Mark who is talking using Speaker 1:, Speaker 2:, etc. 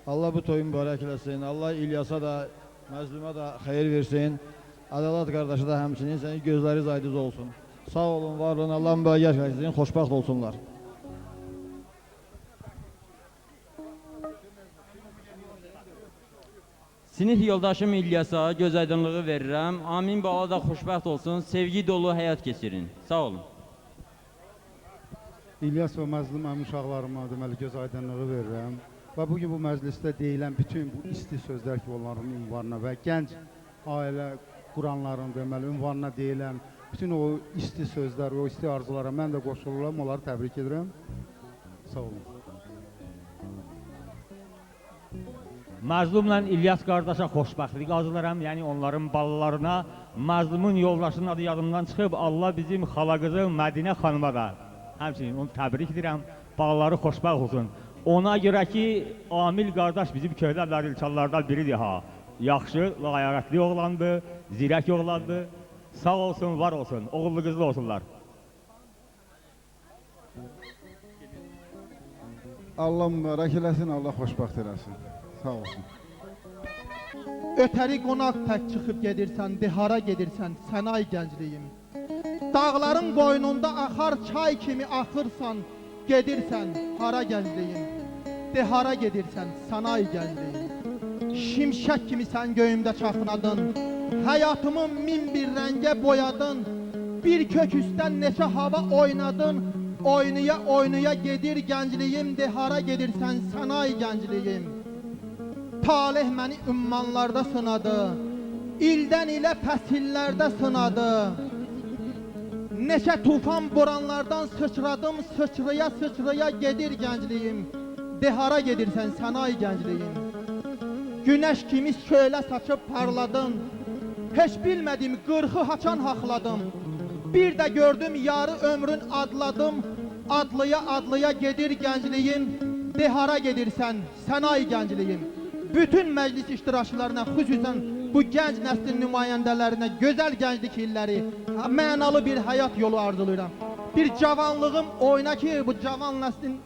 Speaker 1: Allah bu toyun mübarək eləsin. Allah İlyasa da, məzlumə da xeyir versin. Adalat qardaşı da həmçinin sənin gözləriniz aydız olsun. Sağ olun, var olun. Allah mübarək eləsin. Xoşbəxt olsunlar.
Speaker 2: Sinif yoldaşım İlyasa göz aydınlığı verirəm. Amin bala da xoşbəxt olsun. Sevgi dolu həyat keçirin. Sağ olun.
Speaker 3: İlyas və məzlum əmin uşaqlarıma deməli göz aydınlığı verirəm. Və bugün bu məclisdə deyilən bütün bu isti sözlər ki, onların ünvanına və gənc ailə quranların deməli ünvanına deyilən bütün o isti sözlər, o isti arzulara mən də qoşuluram, onları təbrik edirəm. Sağ olun.
Speaker 4: Məzlumla İlyas qardaşa xoşbəxtlik arzulayıram, yəni onların balalarına. Məzlumun yoldaşının adı yadımdan çıxıb, Allah bizim xala qızı Mədinə xanıma da həmçinin onu təbrik edirəm, balaları xoşbəxt olsun. Ona görə ki, Amil qardaş bizim köydə lərilçanlardan biridir ha. Yaxşı, ləyaqətli oğlandı, zirək oğlandı. Sağ olsun, var olsun, oğullu qızlı olsunlar.
Speaker 3: Allah mübarək eləsin, Allah xoşbəxt eləsin. Sağ olsun.
Speaker 5: Ötəri qonaq tək çıxıb gedirsən, dihara gedirsən, sən ay gəncliyim. Dağların boynunda axar çay kimi axırsan, gedirsən, hara gəncliyim. Dihara gedirsən, sən ay gəncliyim. Şimşək kimi sən göyümdə çaxnadın, həyatımı min bir rəngə boyadın. Bir kök üstdən neçə hava oynadın, oynaya oynaya gedir gəncliyim. Dihara gedirsən, sən ay gəncliyim. Talih məni ümmanlarda sınadı, ildən ilə fəsillərdə sınadı. Neçə tufan boranlardan sıçradım, sıçraya sıçraya gedir gəncliyim. Dihara gedirsən, sən ay gəncliyim. Günəş kimi şölə saçıb parladın, heç bilmədim, 40'ı haçan haqladım. Bir də gördüm, yarı ömrün adladım, adlıya adlıya gedir gəncliyim. Dihara gedirsən, sən ay gəncliyim. Bütün məclis iştirakçılarına, xüsusən bu gənc nəslin nümayəndələrinə gözəl gənclik illəri, mənalı bir həyat yolu arzulayıram. Bir cavanlığım oyna ki, bu cavan nəslin